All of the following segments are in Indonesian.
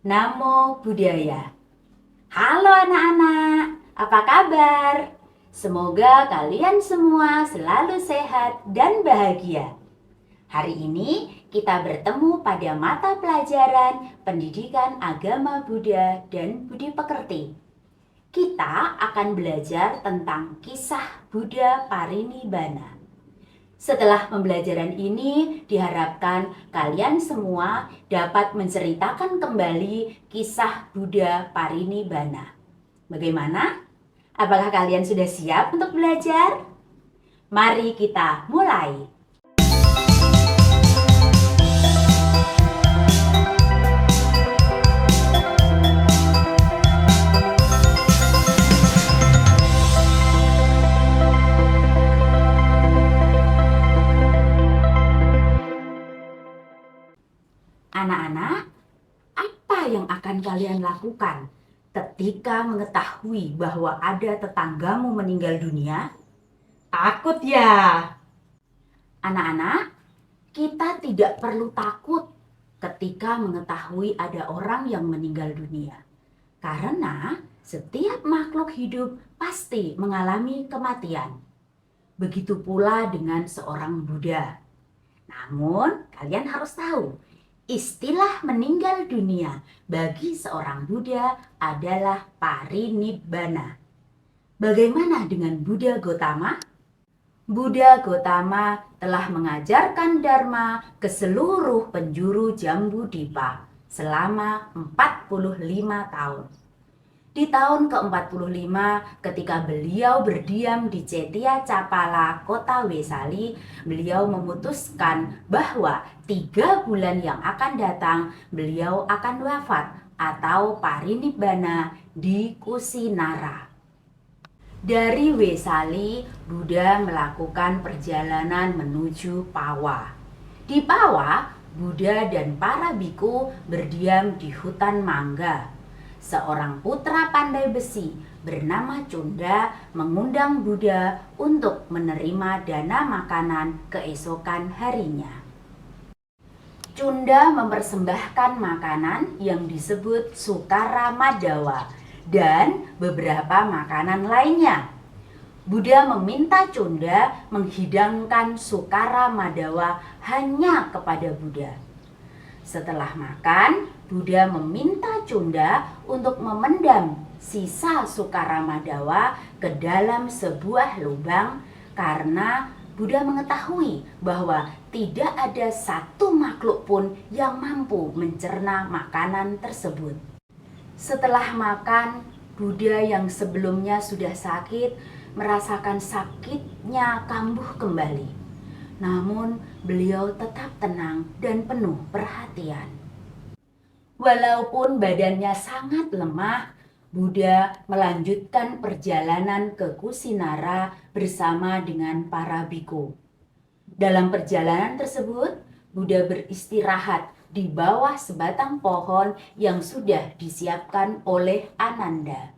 Namo Buddhaya. Halo anak-anak, apa kabar? Semoga kalian semua selalu sehat dan bahagia. Hari ini kita bertemu pada mata pelajaran Pendidikan Agama Buddha dan Budi Pekerti. Kita akan belajar tentang kisah Buddha Parinibbana. Setelah pembelajaran ini, diharapkan kalian semua dapat menceritakan kembali kisah Buddha Parinibbana. Bagaimana? Apakah kalian sudah siap untuk belajar? Mari kita mulai. Anak-anak, apa yang akan kalian lakukan ketika mengetahui bahwa ada tetanggamu meninggal dunia? Takut ya? Anak-anak, kita tidak perlu takut ketika mengetahui ada orang yang meninggal dunia. Karena setiap makhluk hidup pasti mengalami kematian. Begitu pula dengan seorang Buddha. Namun, kalian harus tahu, istilah meninggal dunia bagi seorang Buddha adalah parinibbana. Bagaimana dengan Buddha Gotama? Buddha Gotama telah mengajarkan Dharma ke seluruh penjuru Jambudipa selama 45 tahun. Di tahun ke-45, ketika beliau berdiam di Cetya Capala, kota Wesali, beliau memutuskan bahwa 3 bulan yang akan datang, beliau akan wafat atau parinibbana di Kusinara. Dari Wesali, Buddha melakukan perjalanan menuju Pawa. Di Pawa, Buddha dan para biku berdiam di hutan mangga. Seorang putra pandai besi bernama Cunda mengundang Buddha untuk menerima dana makanan keesokan harinya. Cunda mempersembahkan makanan yang disebut Sukara Madawa dan beberapa makanan lainnya. Buddha meminta Cunda menghidangkan Sukara Madawa hanya kepada Buddha. Setelah makan, Buddha meminta Cunda untuk memendam sisa Sukara Madawa ke dalam sebuah lubang karena Buddha mengetahui bahwa tidak ada satu makhluk pun yang mampu mencerna makanan tersebut. Setelah makan, Buddha yang sebelumnya sudah sakit merasakan sakitnya kambuh kembali. Namun beliau tetap tenang dan penuh perhatian. Walaupun badannya sangat lemah, Buddha melanjutkan perjalanan ke Kusinara bersama dengan para biku. Dalam perjalanan tersebut, Buddha beristirahat di bawah sebatang pohon yang sudah disiapkan oleh Ananda.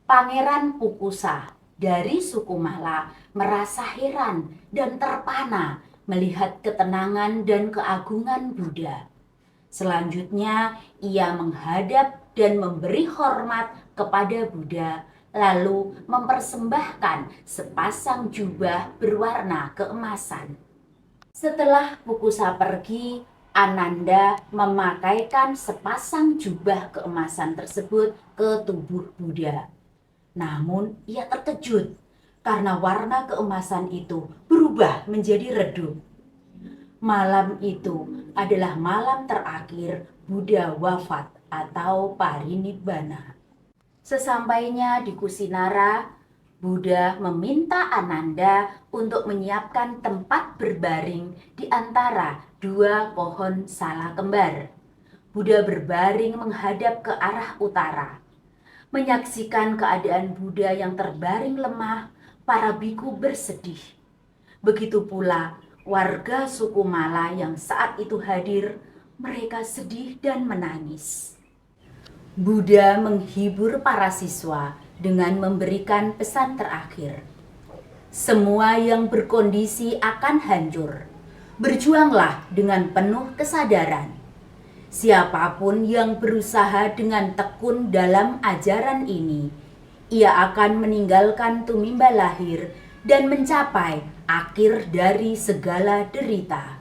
Pangeran Pukusa dari suku Mala merasa heran dan terpana melihat ketenangan dan keagungan Buddha. Selanjutnya, ia menghadap dan memberi hormat kepada Buddha, lalu mempersembahkan sepasang jubah berwarna keemasan. Setelah Pukusa pergi, Ananda memakaikan sepasang jubah keemasan tersebut ke tubuh Buddha. Namun ia terkejut karena warna keemasan itu berubah menjadi redup. Malam itu adalah malam terakhir Buddha wafat atau parinibbana. Sesampainya di Kusinara, Buddha meminta Ananda untuk menyiapkan tempat berbaring di antara 2 pohon sala kembar. Buddha berbaring menghadap ke arah utara. Menyaksikan keadaan Buddha yang terbaring lemah, para biku bersedih. Begitu pula warga suku Mala yang saat itu hadir, mereka sedih dan menangis. Buddha menghibur para siswa dengan memberikan pesan terakhir. Semua yang berkondisi akan hancur. Berjuanglah dengan penuh kesadaran. Siapapun yang berusaha dengan tekun dalam ajaran ini, ia akan meninggalkan tumimba lahir dan mencapai akhir dari segala derita.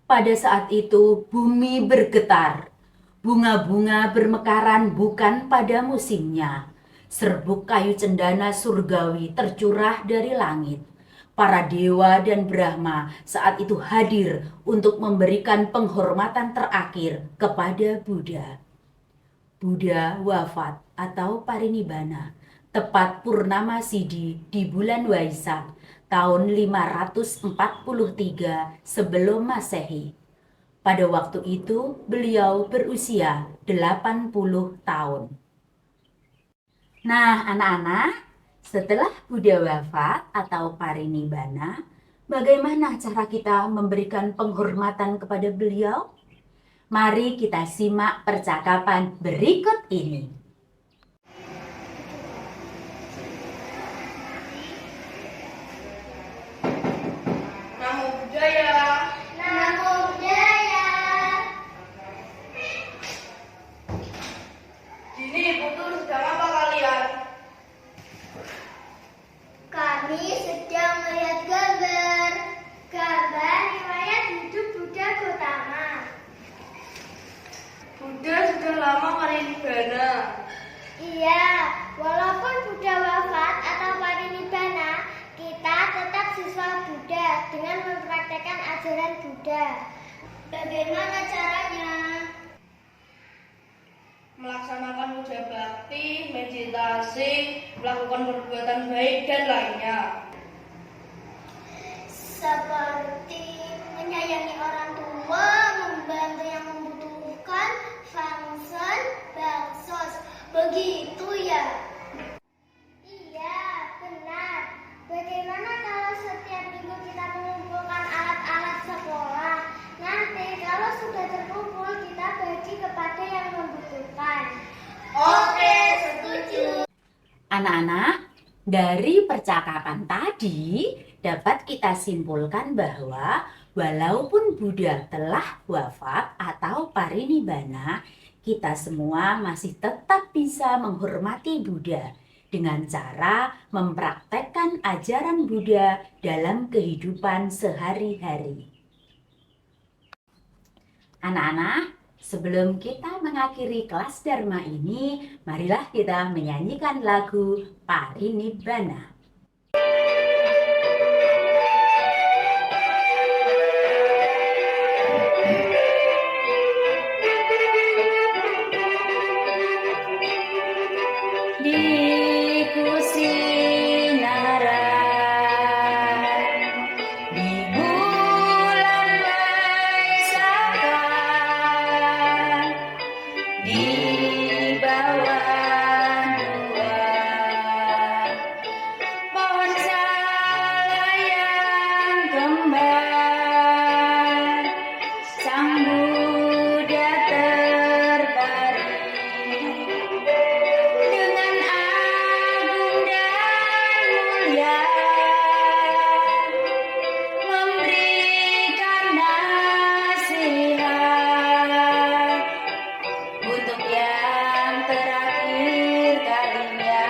Pada saat itu bumi bergetar, bunga-bunga bermekaran bukan pada musimnya. Serbuk kayu cendana surgawi tercurah dari langit. Para dewa dan Brahma saat itu hadir untuk memberikan penghormatan terakhir kepada Buddha. Buddha wafat atau parinibbana tepat Purnama Sidi di bulan Waisak tahun 543 sebelum Masehi. Pada waktu itu beliau berusia 80 tahun. Nah, anak-anak, setelah Buddha wafat atau parinibbana, bagaimana cara kita memberikan penghormatan kepada beliau? Mari kita simak percakapan berikut ini. Namo Buddhaya. Namo Buddhaya. Dini, Putu, sedang apa kalian? Kami sedang melihat gambar riwayat hidup Buddha Gautama. Buddha sudah lama parinibbana. Iya, walaupun Buddha wafat atau parinibbana, kita tetap siswa Buddha dengan mempraktekkan ajaran Buddha. Bagaimana caranya? Melaksanakan puja bakti, meditasi, melakukan perbuatan baik, dan lainnya. Seperti menyayangi orang tua, membantu yang membutuhkan, fangsen, bansos. Begitu ya? Iya, benar. Bagaimana kalau setiap minggu kita mengumpulkan alat-alat sekolah? Nanti kalau sudah terkumpul, kita bagi kepada yang membutuhkan. Oke, setuju. Anak-anak, dari percakapan tadi dapat kita simpulkan bahwa walaupun Buddha telah wafat atau parinibbana, kita semua masih tetap bisa menghormati Buddha dengan cara mempraktekkan ajaran Buddha dalam kehidupan sehari-hari. Anak-anak, sebelum kita mengakhiri kelas Dharma ini, marilah kita menyanyikan lagu Parinibbana. Di Kusinara, di bulan Vaisakha, di bawah dua pohon salak yang kembar, Sang Buddha terbaring dengan agung dan mulia, memberikan nasihat untuk yang terakhir kalinya.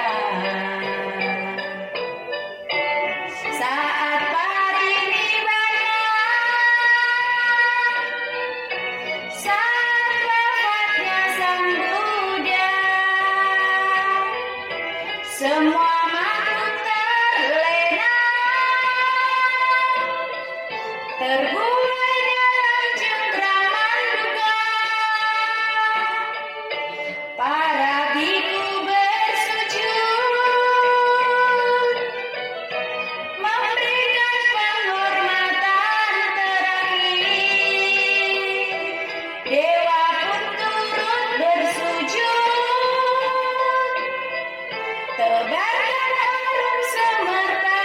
Saat parinibbana, saat wafatnya Sang Buddha, semua makhluk terlena, terbuai dalam cengkraman duka. Para biku bersujud, memberikan penghormatan terakhir. Dewa pun turut bersujud, tebarkan harum semerbak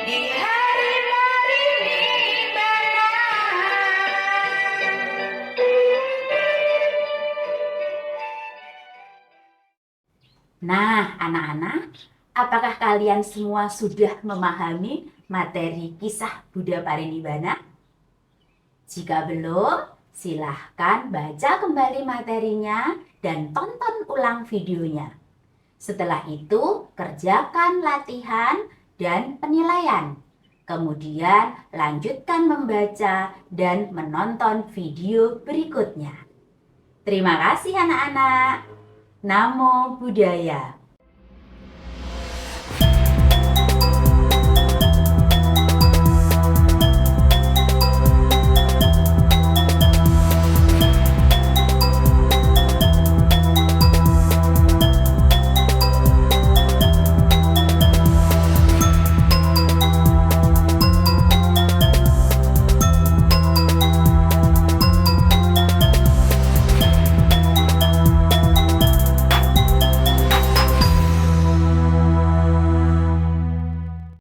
di hari parinibbana. Nah, anak-anak, apakah kalian semua sudah memahami materi kisah Buddha parinibbana? Jika belum, silahkan baca kembali materinya dan tonton ulang videonya. Setelah itu, kerjakan latihan dan penilaian. Kemudian, lanjutkan membaca dan menonton video berikutnya. Terima kasih anak-anak. Namo Buddhaya.